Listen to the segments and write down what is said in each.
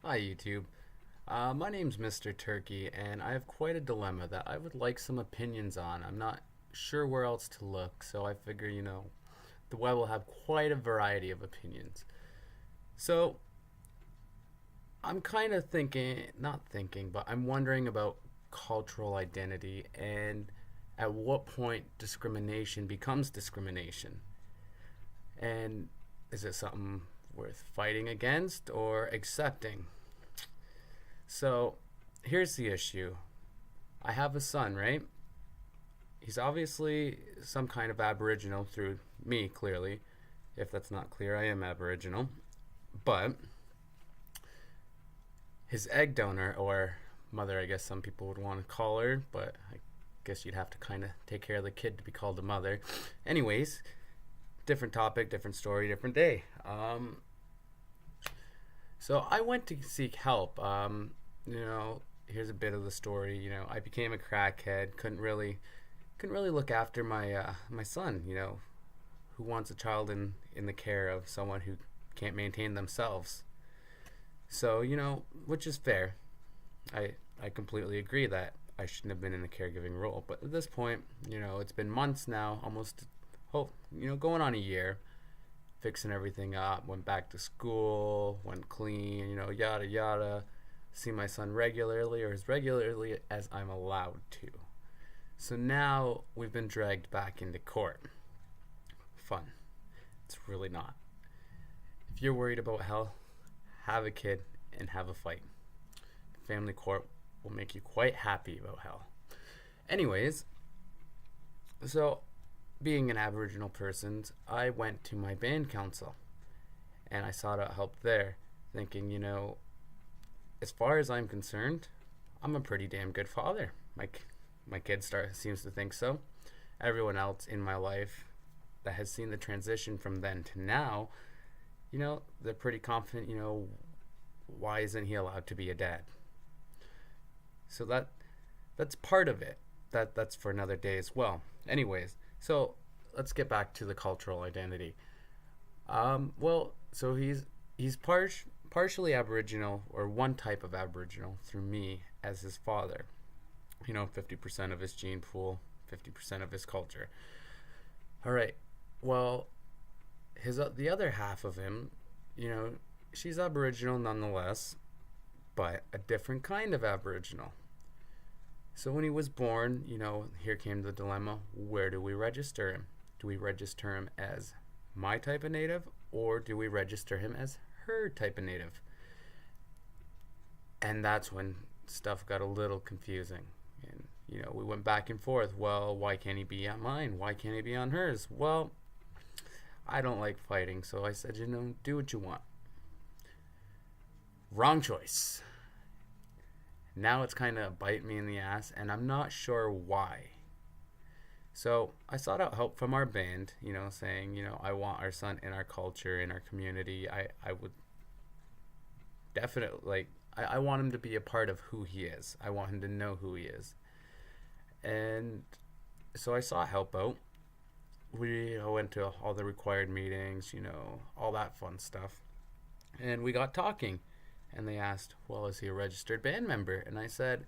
Hi, YouTube. My name's Mr. Turkey, and I have quite a dilemma that I would like some opinions on. I'm not sure where else to look, so I figure, the web will have quite a variety of opinions. So, I'm kind of not thinking, but I'm wondering about cultural identity and at what point discrimination becomes discrimination. And is it something worth fighting against or accepting? So here's the issue. I have a son, right? He's obviously some kind of Aboriginal through me, clearly. If that's not clear, I am Aboriginal. But his egg donor, or mother, I guess some people would want to call her, but I guess you'd have to kind of take care of the kid to be called a mother. Anyways, different topic, different story, different day. So I went to seek help. Here's a bit of the story. I became a crackhead. Couldn't really look after my son. Who wants a child in the care of someone who can't maintain themselves? So which is fair. I completely agree that I shouldn't have been in a caregiving role. But at this point, it's been months now, almost, going on a year, fixing everything up, went back to school, went clean, yada yada. See my son regularly, or as regularly as I'm allowed to. So now we've been dragged back into court. Fun. It's really not. If you're worried about hell, have a kid and have a fight. Family court will make you quite happy about hell. Anyways, so being an Aboriginal person, I went to my band council and I sought out help there, thinking, as far as I'm concerned, I'm a pretty damn good father. My kid seems to think so. Everyone else in my life that has seen the transition from then to now, they're pretty confident, why isn't he allowed to be a dad? So that's part of it. That's for another day as well. Anyways, so let's get back to the cultural identity. So he's partially Aboriginal, or one type of Aboriginal through me as his father. 50% of his gene pool, 50% of his culture. All right. Well, the other half of him, she's Aboriginal nonetheless, but a different kind of Aboriginal. So when he was born, here came the dilemma. Where do we register him? Do we register him as my type of native, or do we register him as her type of native? And that's when stuff got a little confusing. And, we went back and forth. Well, why can't he be on mine? Why can't he be on hers? Well, I don't like fighting, so I said, do what you want. Wrong choice. Now it's kind of biting me in the ass, and I'm not sure why. So I sought out help from our band, saying, I want our son in our culture, in our community. I would definitely, I want him to be a part of who he is. I want him to know who he is. And so I sought help out. We went to all the required meetings, all that fun stuff. And we got talking. And they asked, well, is he a registered band member? And I said,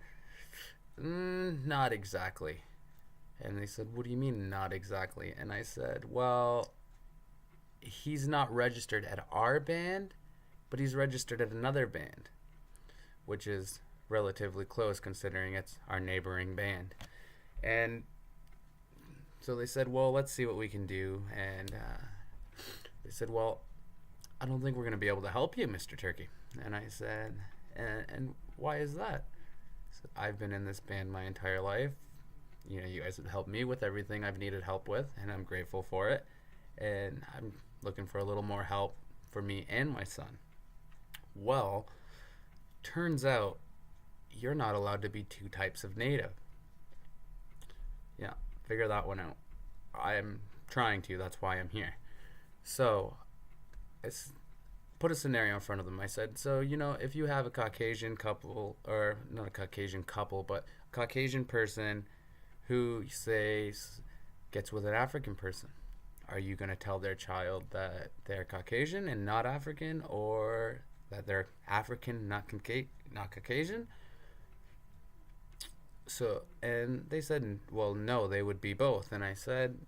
not exactly. And they said, what do you mean, not exactly? And I said, well, he's not registered at our band, but he's registered at another band, which is relatively close considering it's our neighboring band. And so they said, well, let's see what we can do. And they said, well, I don't think we're going to be able to help you, Mr. Turkey. And I said, and why is that? So I've been in this band my entire life. You guys have helped me with everything I've needed help with, and I'm grateful for it. And I'm looking for a little more help for me and my son. Well, turns out you're not allowed to be two types of native. Yeah, figure that one out. I'm trying to, that's why I'm here. So, it's put a scenario in front of them. I said, so, if you have a Caucasian couple, or not a Caucasian couple, but a Caucasian person who, say, gets with an African person, are you going to tell their child that they're Caucasian and not African, or that they're African, not Caucasian. So, and they said, well, no, they would be both. And I said,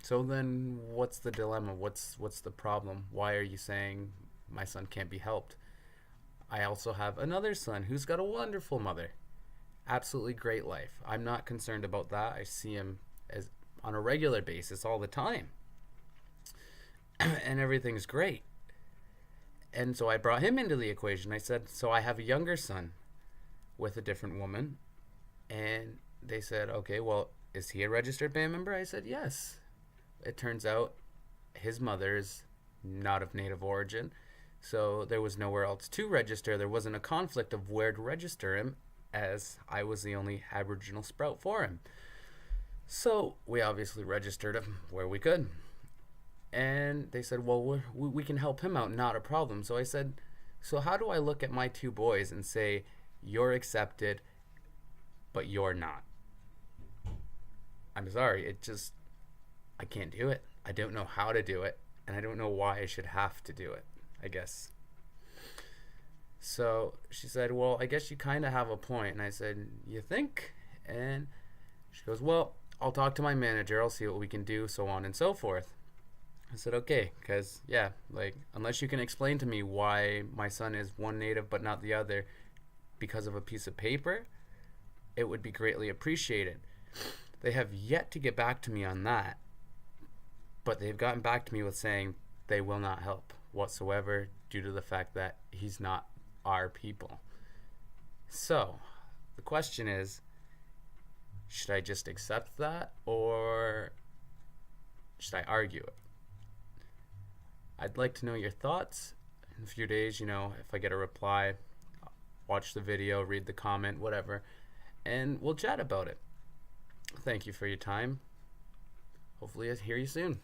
so then what's the dilemma? What's the problem? Why are you saying my son can't be helped? I also have another son who's got a wonderful mother. Absolutely great life. I'm not concerned about that. I see him as on a regular basis all the time. And everything's great. And so I brought him into the equation. I said, so I have a younger son with a different woman. And they said, okay, well, is he a registered band member? I said, yes. It turns out his mother's not of native origin. So there was nowhere else to register. There wasn't a conflict of where to register him, as I was the only Aboriginal sprout for him. So we obviously registered him where we could. And they said, well, we can help him out, not a problem. So I said, so how do I look at my two boys and say, you're accepted, but you're not? I'm sorry, I can't do it. I don't know how to do it, and I don't know why I should have to do it, I guess. So she said, well, I guess you kind of have a point. And I said, you think? And she goes, well, I'll talk to my manager. I'll see what we can do, so on and so forth. I said, okay, because, yeah, like, unless you can explain to me why my son is one native but not the other because of a piece of paper, it would be greatly appreciated. They have yet to get back to me on that, but they've gotten back to me with saying they will not help whatsoever due to the fact that he's not our people. So, the question is, should I just accept that, or should I argue it? I'd like to know your thoughts. In a few days, if I get a reply, watch the video, read the comment, whatever, and we'll chat about it. Thank you for your time. Hopefully I hear you soon.